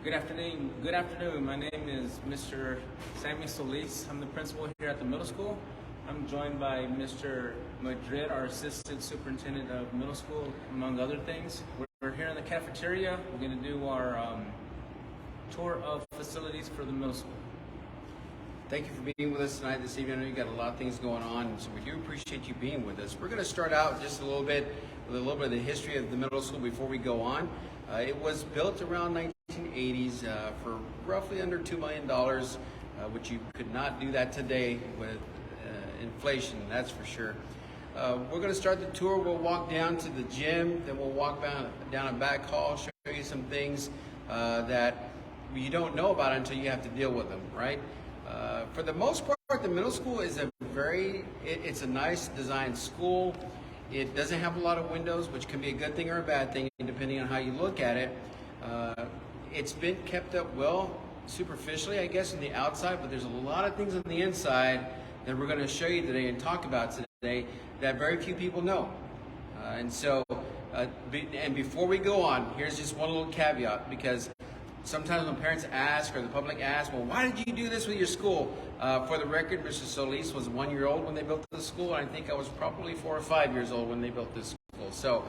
Good afternoon. Good afternoon. My name is Mr. Sammy Solis. I'm the principal here at the middle school. I'm joined by Mr. Madrid, our assistant superintendent of middle school, among other things. We're here in the cafeteria. We're going to do our tour of facilities for the middle school. Thank you for being with us tonight, this evening. I know you got a lot of things going on, so we do appreciate you being with us. We're going to start out just a little bit with of the history of the middle school before we go on. It was built around 1980s for roughly under $2 million, which you could not do that today with inflation, that's for sure. We're going to start the tour. We'll walk down to the gym, then we'll walk down a back hall, show you some things that you don't know about until you have to deal with them, right? For the most part, the middle school is it's a nice designed school. It doesn't have a lot of windows, which can be a good thing or a bad thing, depending on how you look at it. It's been kept up well, superficially, I guess, on the outside, but there's a lot of things on the inside that we're going to show you today and talk about today that very few people know. And before we go on, here's just one little caveat, because sometimes when parents ask or the public asks, well, why did you do this with your school? For the record, Mr. Solis was 1 year old when they built the school, and I think I was probably 4 or 5 years old when they built this school. So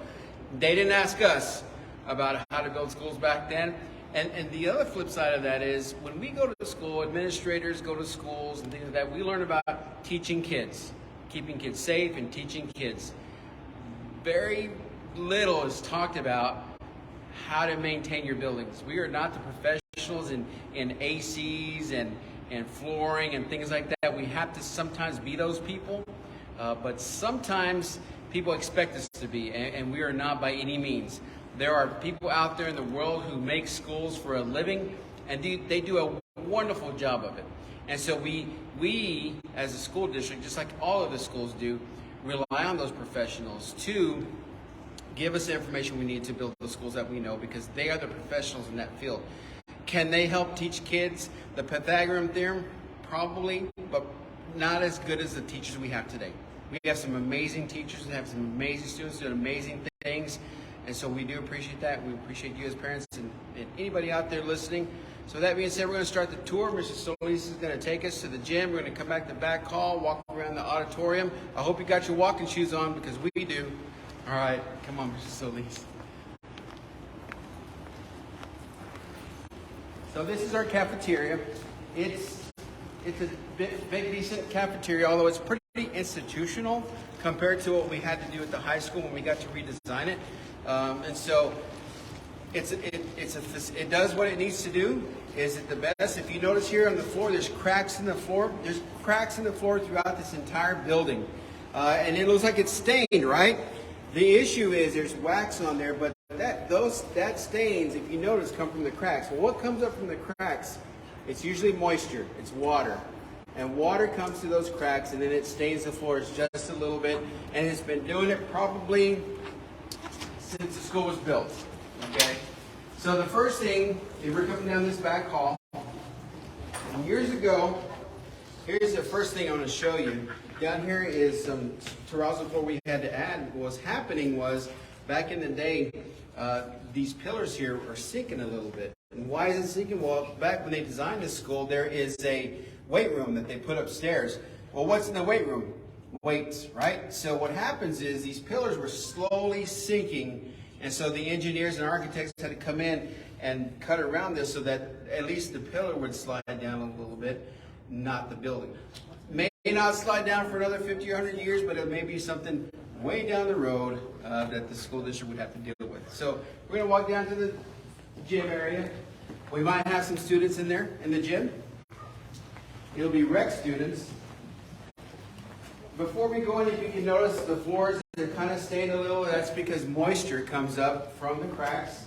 they didn't ask us about how to build schools back then. And the other flip side of that is when we go to school, administrators go to schools and things like that, we learn about teaching kids, keeping kids safe and teaching kids. Very little is talked about how to maintain your buildings. We are not the professionals in ACs and flooring and things like that. We have to sometimes be those people, but sometimes people expect us to be, and we are not by any means. There are people out there in the world who make schools for a living, and they do a wonderful job of it. And so we as a school district, just like all of the schools do, rely on those professionals to give us the information we need to build the schools that we know, because they are the professionals in that field. Can they help teach kids the Pythagorean theorem? Probably, but not as good as the teachers we have today. We have some amazing teachers, we have some amazing students doing amazing things, and so we do appreciate that. We appreciate you as parents and anybody out there listening. So that being said, we're going to start the tour. Mr. Solis is going to take us to the gym. We're going to come back to the back hall, walk around the auditorium. I hope you got your walking shoes on, because we do. All right, come on, Mr. Solis. So this is our cafeteria. It's a big, decent cafeteria, although it's pretty institutional compared to what we had to do at the high school when we got to redesign it. And so it does what it needs to do. Is it the best? If you notice here on the floor, there's cracks in the floor. There's cracks in the floor throughout this entire building, and it looks like it's stained, right? The issue is there's wax on there, but that stains, if you notice, come from the cracks. Well, what comes up from the cracks? It's usually moisture. It's water. And water comes to those cracks, and then it stains the floors just a little bit. And it's been doing it probably since the school was built. Okay? So the first thing, if we're coming down this back hall, and years ago, here's the first thing I want to show you. Down here is some terrazzo floor we had to add. What was happening was, back in the day, these pillars here are sinking a little bit. And why is it sinking? Well, back when they designed this school, there is a weight room that they put upstairs. Well, what's in the weight room? Weights, right? So what happens is these pillars were slowly sinking, and so the engineers and architects had to come in and cut around this so that at least the pillar would slide down a little bit, not the building. May not slide down for another 50 or 100 years, but it may be something way down the road that the school district would have to deal with. So we're going to walk down to the gym area. We might have some students in there in the gym. It'll be rec students. Before we go in, if you can notice the floors are kind of stained a little. That's because moisture comes up from the cracks.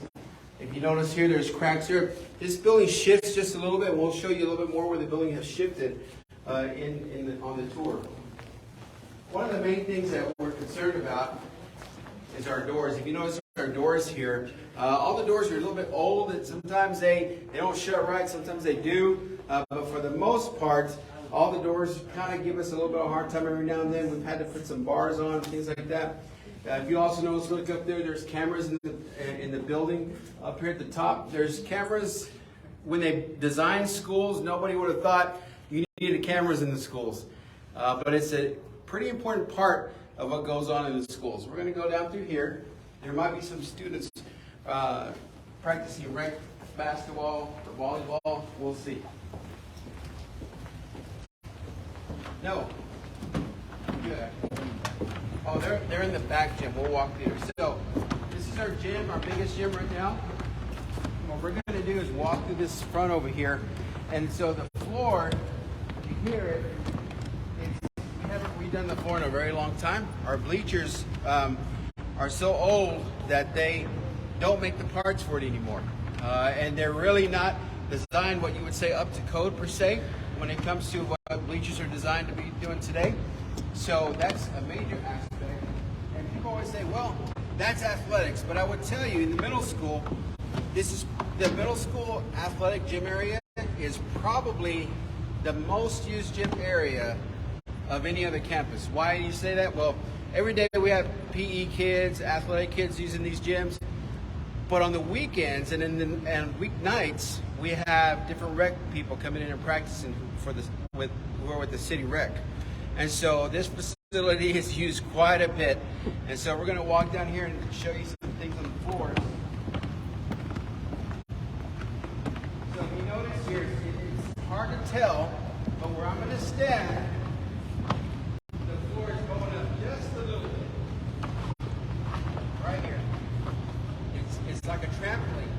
If you notice here, there's cracks here. This building shifts just a little bit. We'll show you a little bit more where the building has shifted on the tour. One of the main things that we're concerned about is our doors. If you notice our doors here, all the doors are a little bit old, and sometimes they don't shut right, sometimes they do. But for the most part, all the doors kind of give us a little bit of a hard time every now and then. We've had to put some bars on, things like that. If you also notice, look up there, there's cameras in the building. Up here at the top, there's cameras when they designed schools, nobody would have thought you needed cameras in the schools. But it's a pretty important part of what goes on in the schools. We're going to go down through here. There might be some students practicing rec basketball or volleyball. We'll see. No. Good. Oh, they're in the back gym. We'll walk through. So this is our gym, our biggest gym right now. What we're going to do is walk through this front over here. And so the floor, you hear it, we haven't redone the floor in a very long time. Our bleachers are so old that they don't make the parts for it anymore. And they're really not designed what you would say up to code per se when it comes to what bleachers are designed to be doing today. So that's a major aspect. And people always say, well, that's athletics. But I would tell you, in the middle school, the middle school athletic gym area is probably the most used gym area of any other campus. Why do you say that? Well, every day we have PE kids, athletic kids using these gyms. But on the weekends and weeknights, we have different rec people coming in and practicing who are with the city rec. And so this facility is used quite a bit. And so we're going to walk down here and show you some things on the floors. So if you notice here, it's hard to tell, but where I'm going to stand, the floor is going up just a little bit. Right here. It's like a trampoline.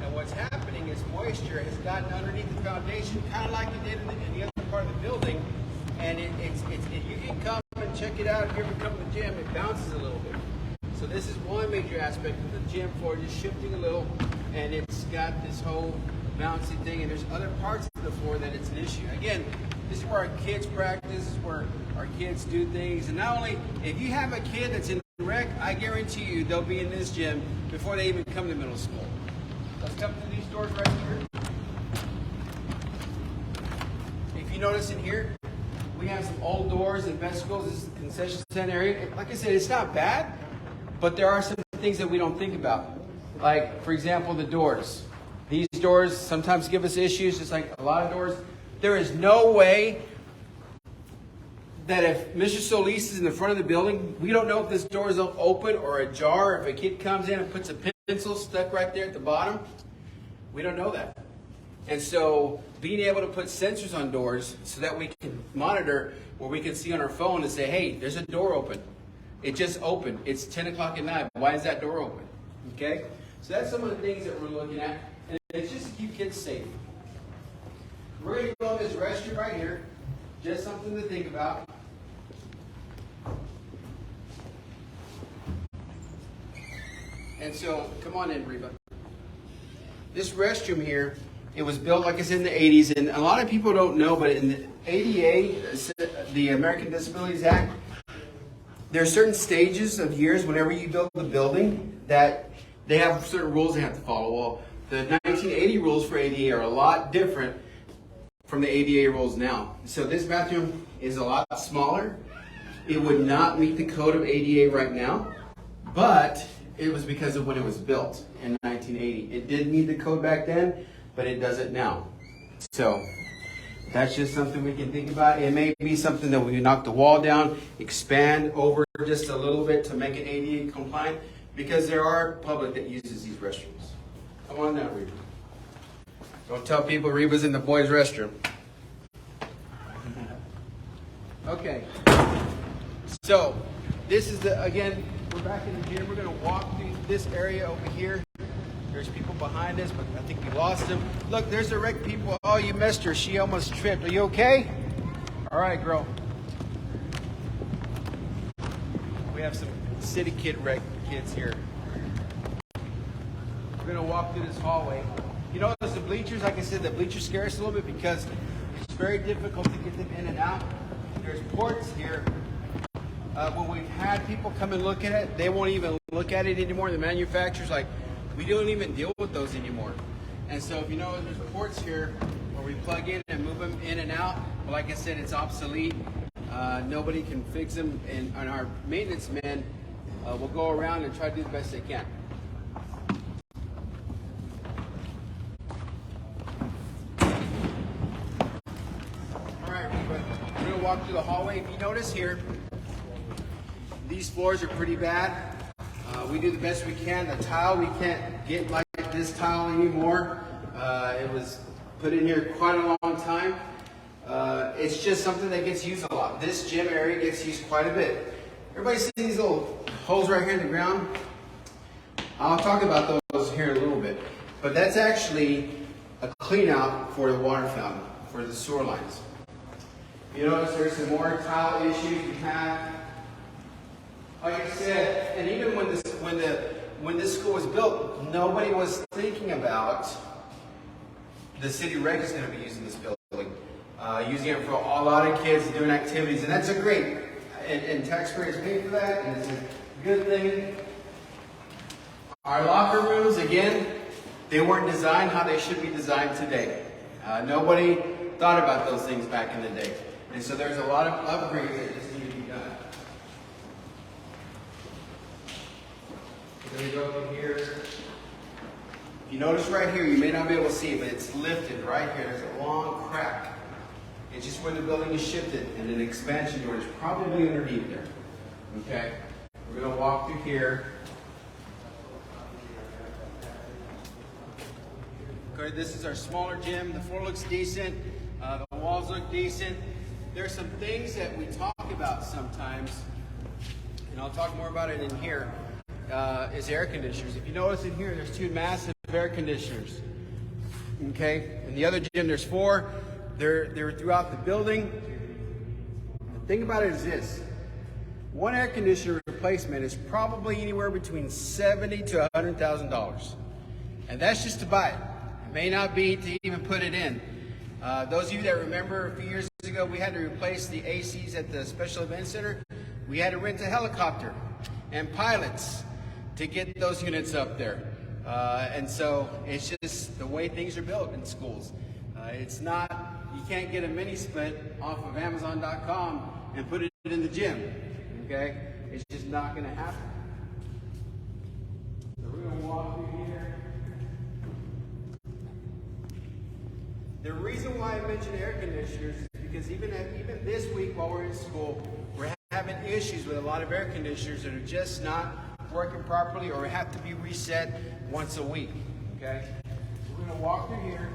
And what's happening is moisture has gotten underneath the foundation, kind of like it did in the other part of the building. And you can come and check it out if you ever come to the gym. It bounces a little bit. So this is one major aspect of the gym floor, just shifting a little, and it's got this whole bouncy thing. And there's other parts of the floor that it's an issue. Again, this is where our kids practice. This is where our kids do things. And not only if you have a kid that's in rec, I guarantee you they'll be in this gym before they even come to middle school. Let's come to these doors right here. If you notice in here, we have some old doors and vegetables. This is the concession stand area. Like I said, it's not bad, but there are some things that we don't think about. Like, for example, the doors. These doors sometimes give us issues, just like a lot of doors. There is no way that if Mr. Solis is in the front of the building, we don't know if this door is open or ajar. If a kid comes in and puts a pencil stuck right there at the bottom, we don't know that. And so being able to put sensors on doors so that we can monitor where we can see on our phone and say, hey, there's a door open. It just opened. It's 10 o'clock at night. Why is that door open? Okay? So that's some of the things that we're looking at. And it's just to keep kids safe. We're going to go in this restroom right here. Just something to think about. And so, come on in, Reba. This restroom here, it was built, like I said, in the 80s, and a lot of people don't know, but in the ADA, the American Disabilities Act, there are certain stages of years whenever you build the building that they have certain rules they have to follow. Well, the 1980 rules for ADA are a lot different from the ADA rules now. So this bathroom is a lot smaller. It would not meet the code of ADA right now, but it was because of when it was built in 1980. It did meet the code back then, but it doesn't now. So that's just something we can think about. It may be something that we knock the wall down, expand over just a little bit to make it ADA compliant, because there are public that uses these restrooms. Come on now, Reba. Don't tell people Reba's in the boys' restroom. Okay. So this is again, we're back in the gym. We're going to walk through this area over here. There's people behind us, but I think we lost them. Look, there's the rec people. Oh, you missed her. She almost tripped. Are you okay? All right, girl. We have some city kid rec kids here. We're going to walk through this hallway. You notice the bleachers, like I said, the bleachers scare us a little bit because it's very difficult to get them in and out. There's ports here. When we've had people come and look at it, they won't even look at it anymore. The manufacturer's like, we don't even deal with those anymore. And so if you know there's ports here where we plug in and move them in and out, but like I said, it's obsolete. Nobody can fix them, and our maintenance men will go around and try to do the best they can. walk through the hallway. If you notice here, these floors are pretty bad. We do the best we can. The tile, we can't get like this tile anymore. It was put in here quite a long time. It's just something that gets used a lot. This gym area gets used quite a bit. Everybody see these little holes right here in the ground? I'll talk about those here in a little bit. But that's actually a clean out for the water fountain, for the sewer lines. You notice there's some more tile issues we have. Like I said, and even when this school was built, nobody was thinking about the city rec is going to be using this building, using it for a lot of kids doing activities, and that's a great, and taxpayers pay for that, and it's a good thing. Our locker rooms, again, they weren't designed how they should be designed today. Nobody thought about those things back in the day, and so there's a lot of upgrades that just need to be done. Let me go over here. If you notice right here, you may not be able to see it, but it's lifted right here. There's a long crack. It's just where the building is shifted, and an expansion door is probably underneath there. Okay? We're going to walk through here. Okay, this is our smaller gym. The floor looks decent. The walls look decent. There's some things that we talk about sometimes, and I'll talk more about it in here. Is air conditioners. If you notice in here, there's 2 massive air conditioners. Okay, in the other gym, there's 4. They're throughout the building. The thing about it is this: one air conditioner replacement is probably anywhere between $70,000 to $100,000, and that's just to buy it. It may not be to even put it in. Those of you that remember, a few years ago, we had to replace the ACs at the Special Event Center. We had to rent a helicopter and pilots to get those units up there. And so it's just the way things are built in schools. It's not, you can't get a mini split off of Amazon.com and put it in the gym, okay? It's just not gonna happen. So we're gonna walk through here. The reason why I mentioned air conditioners is because even this week while we're in school, we're having issues with a lot of air conditioners that are just not working properly or have to be reset once a week. Okay? We're going to walk through here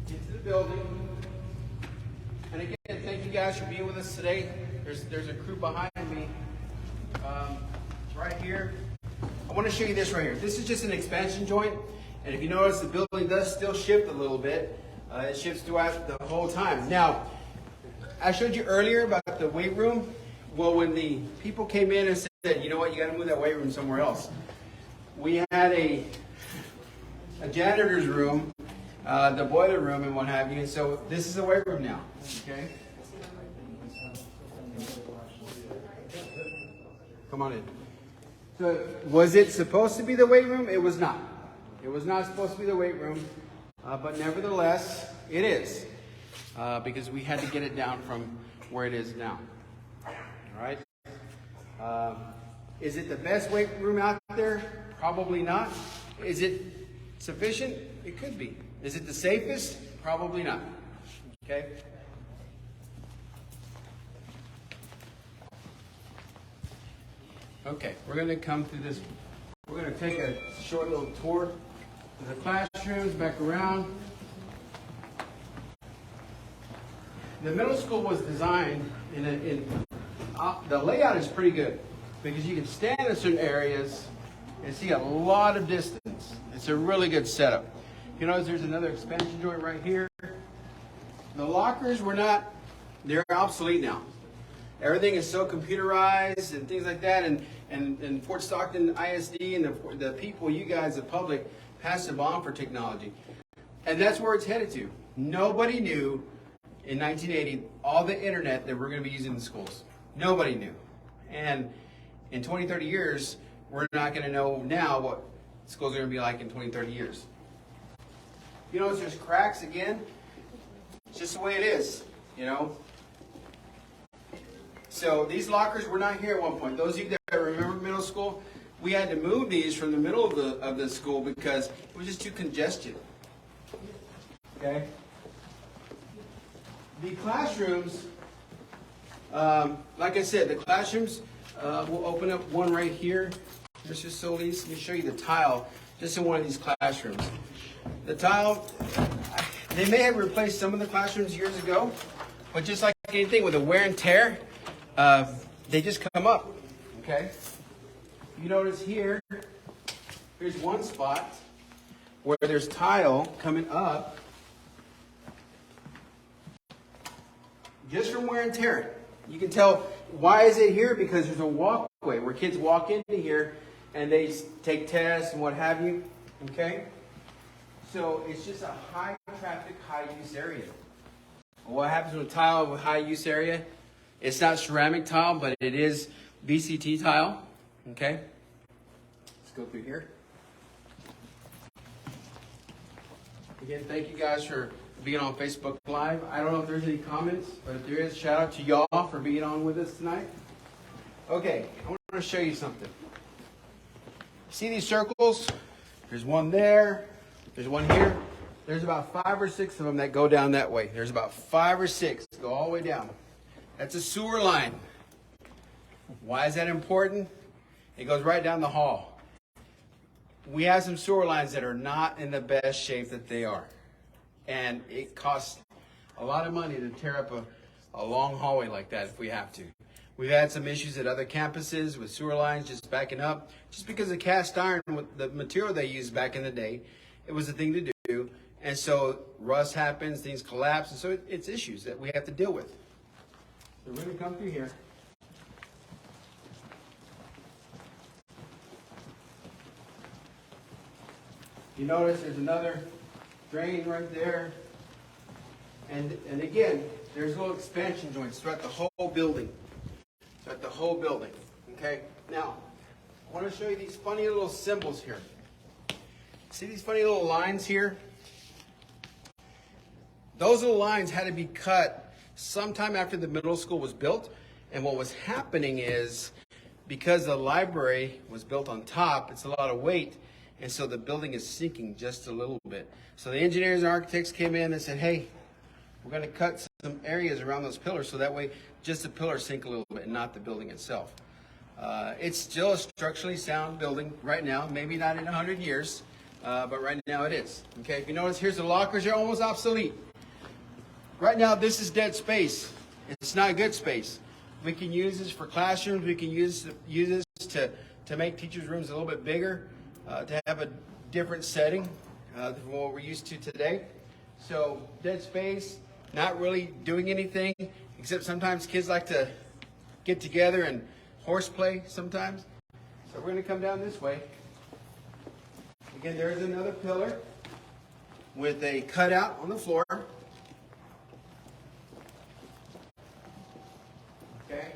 into the building. And again, thank you guys for being with us today. There's a crew behind me right here. I want to show you this right here. This is just an expansion joint. And if you notice, the building does still shift a little bit. It shifts throughout the whole time. Now, I showed you earlier about the weight room. Well, when the people came in and said, you know what, you got to move that weight room somewhere else. We had a janitor's room, the boiler room and what have you. And so this is the weight room now, okay? Come on in. So was it supposed to be the weight room? It was not. It was not supposed to be the weight room, but nevertheless, it is. Because we had to get it down from where it is now. All right. Is it the best weight room out there? Probably not. Is it sufficient? It could be. Is it the safest? Probably not. Okay. Okay, we're going to come through this. We're going to take a short little tour of the classrooms, back around. The middle school was designed the layout is pretty good because you can stand in certain areas and see a lot of distance. It's a really good setup. You notice there's another expansion joint right here. The lockers they're obsolete now. Everything is so computerized and things like that, and Fort Stockton ISD and the people, you guys, the public, passed the bomb for technology. And that's where it's headed to. Nobody knew in 1980 all the internet that we're going to be using in the schools. Nobody knew. And in 20, 30 years, we're not going to know now what schools are going to be like in 20, 30 years. You notice there's cracks again. It's just the way it is, you know. So these lockers were not here at one point. Those of you that remember middle school, we had to move these from the middle of the school because it was just too congested. Okay. The classrooms, like I said, the classrooms, we'll open up one right here. Mr. Solis, let me show you the tile just in one of these classrooms. The tile, they may have replaced some of the classrooms years ago, but just like anything with a wear and tear, they just come up, okay? You notice here, here's one spot where there's tile coming up just from wear and tear. You can tell why is it here, because there's a walkway where kids walk into here and they take tests and what have you, okay? So it's just a high traffic, high use area. What happens with tile with high use area? It's not ceramic tile, but it is VCT tile, okay? Let's go through here. Again, thank you guys for being on Facebook Live. I don't know if there's any comments, but if there is, shout out to y'all for being on with us tonight. Okay, I want to show you something. See these circles? There's one there. There's one here. There's about 5 or 6 of them that go down that way. There's about 5 or 6 go all the way down. That's a sewer line. Why is that important? It goes right down the hall. We have some sewer lines that are not in the best shape that they are. And it costs a lot of money to tear up a long hallway like that if we have to. We've had some issues at other campuses with sewer lines just backing up. Just because of cast iron, with the material they used back in the day, it was a thing to do. And so rust happens, things collapse, and so it's issues that we have to deal with. So we're going to come through here. You notice there's another drain right there. And again, there's little expansion joints throughout the whole building. Throughout the whole building. Okay? Now, I want to show you these funny little symbols here. See these funny little lines here? Those little lines had to be cut sometime after the middle school was built. And what was happening is, because the library was built on top, it's a lot of weight. And so the building is sinking just a little bit. So the engineers and architects came in and said, hey, we're going to cut some areas around those pillars so that way just the pillars sink a little bit and not the building itself. It's still a structurally sound building right now, maybe not in 100 years, but right now it is. Okay, if you notice, here's the lockers, they're almost obsolete. Right now, this is dead space. It's not good space. We can use this for classrooms. We can use this to make teachers' rooms a little bit bigger, to have a different setting from what we're used to today. So dead space, not really doing anything, except sometimes kids like to get together and horseplay sometimes. So we're going to come down this way. Again, there's another pillar with a cutout on the floor. Okay.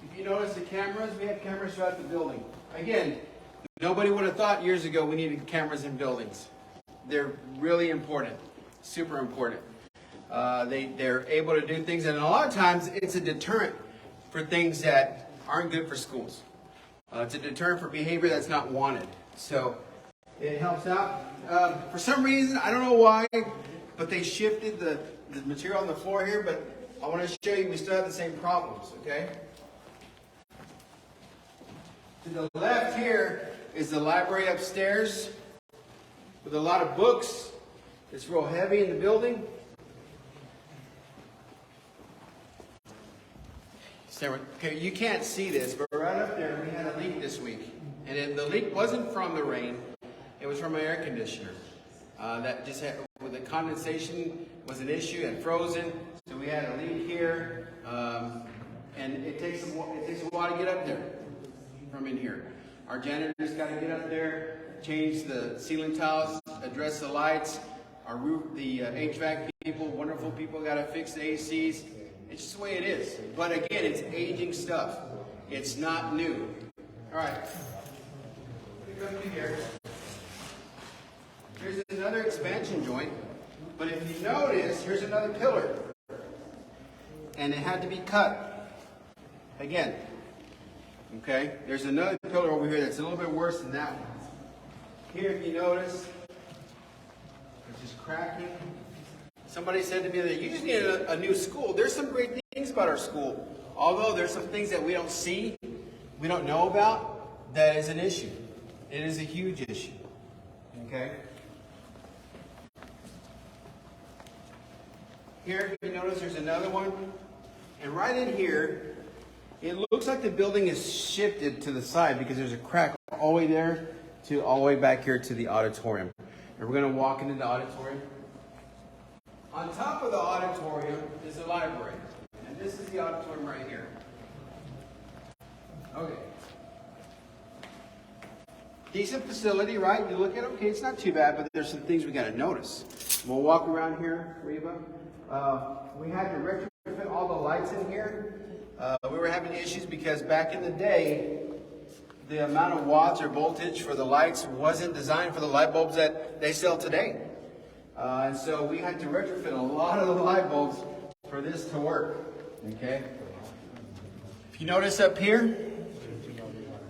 If you notice the cameras, we have cameras throughout the building. Again, nobody would have thought years ago we needed cameras in buildings. They're really important, super important. They're able to do things, and a lot of times it's a deterrent for things that aren't good for schools. It's a deterrent for behavior that's not wanted. So it helps out. For some reason, I don't know why, but they shifted the material on the floor here, but I want to show you we still have the same problems, okay? To the left here is the library upstairs with a lot of books. It's real heavy in the building. Okay, you can't see this, but right up there we had a leak this week. And the leak wasn't from the rain, it was from an air conditioner. That just had, with the condensation was an issue and frozen, so we had a leak here. And it takes a while to get up there from in here. Our janitor's got to get up there, change the ceiling tiles, address the lights. Our roof, the HVAC people, wonderful people, got to fix the ACs. It's just the way it is. But again, it's aging stuff. It's not new. All right. Let me come through here. Here's another expansion joint. But if you notice, here's another pillar. And it had to be cut. Again. Okay? There's another pillar over here that's a little bit worse than that one. Here, if you notice, it's just cracking. Somebody said to me that you just need a new school. There's some great things about our school. Although there's some things that we don't see, we don't know about, that is an issue. It is a huge issue. Okay? Here, if you notice, there's another one. And right in here, it looks like the building is shifted to the side because there's a crack all the way there to all the way back here to the auditorium. And we're going to walk into the auditorium. On top of the auditorium is the library. And this is the auditorium right here. Okay. Decent facility, right? You look at it, okay, it's not too bad, but there's some things we got to notice. We'll walk around here, Reba. We had to retrofit all the lights in here. We were having issues because back in the day, the amount of watts or voltage for the lights wasn't designed for the light bulbs that they sell today. And so we had to retrofit a lot of the light bulbs for this to work. Okay? If you notice up here,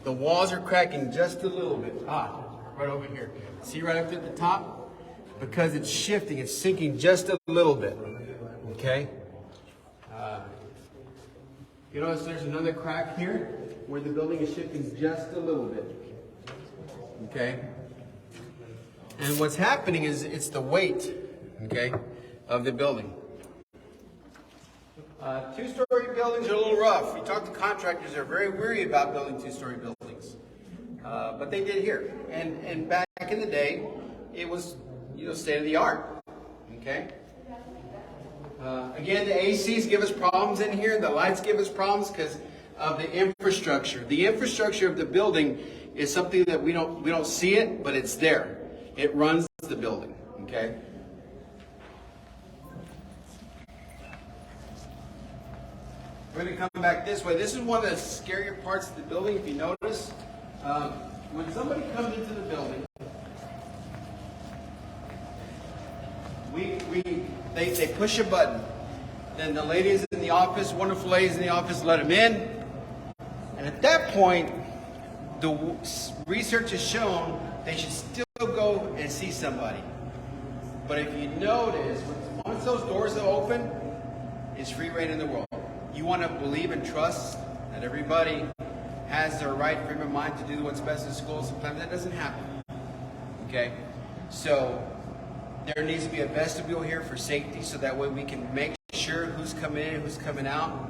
the walls are cracking just a little bit. Right over here. See right up at the top? Because it's shifting, it's sinking just a little bit. Okay? You notice there's another crack here where the building is shifting just a little bit. Okay? And what's happening is it's the weight, okay, of the building. Two-story buildings are a little rough. You talk to contractors, they're very weary about building two-story buildings. But they did here. And back in the day, it was, state of the art. Okay? Again, the ACs give us problems in here. The lights give us problems because of the infrastructure. The infrastructure of the building is something that we don't see it, but it's there. It runs the building. Okay? We're going to come back this way. This is one of the scarier parts of the building, if you notice. When somebody comes into the building, they push a button. Then the ladies in the office, wonderful ladies in the office, let them in. And at that point, the research has shown they should still go and see somebody. But if you notice, once those doors are open, it's free reign in the world. You want to believe and trust that everybody has their right frame of mind to do what's best in school. Sometimes that doesn't happen. Okay? So there needs to be a vestibule here for safety so that way we can make sure who's coming in and who's coming out.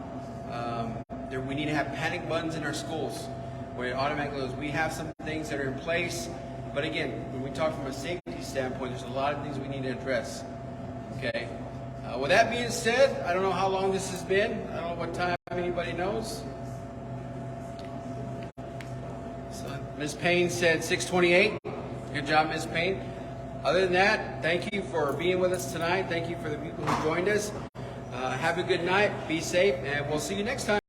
We need to have panic buttons in our schools where it automatically goes. We have some things that are in place. But again, when we talk from a safety standpoint, there's a lot of things we need to address. Okay? With that being said, I don't know how long this has been. I don't know what time anybody knows. So Ms. Payne said 6:28. Good job, Ms. Payne. Other than that, thank you for being with us tonight. Thank you for the people who joined us. Have a good night. Be safe, and we'll see you next time.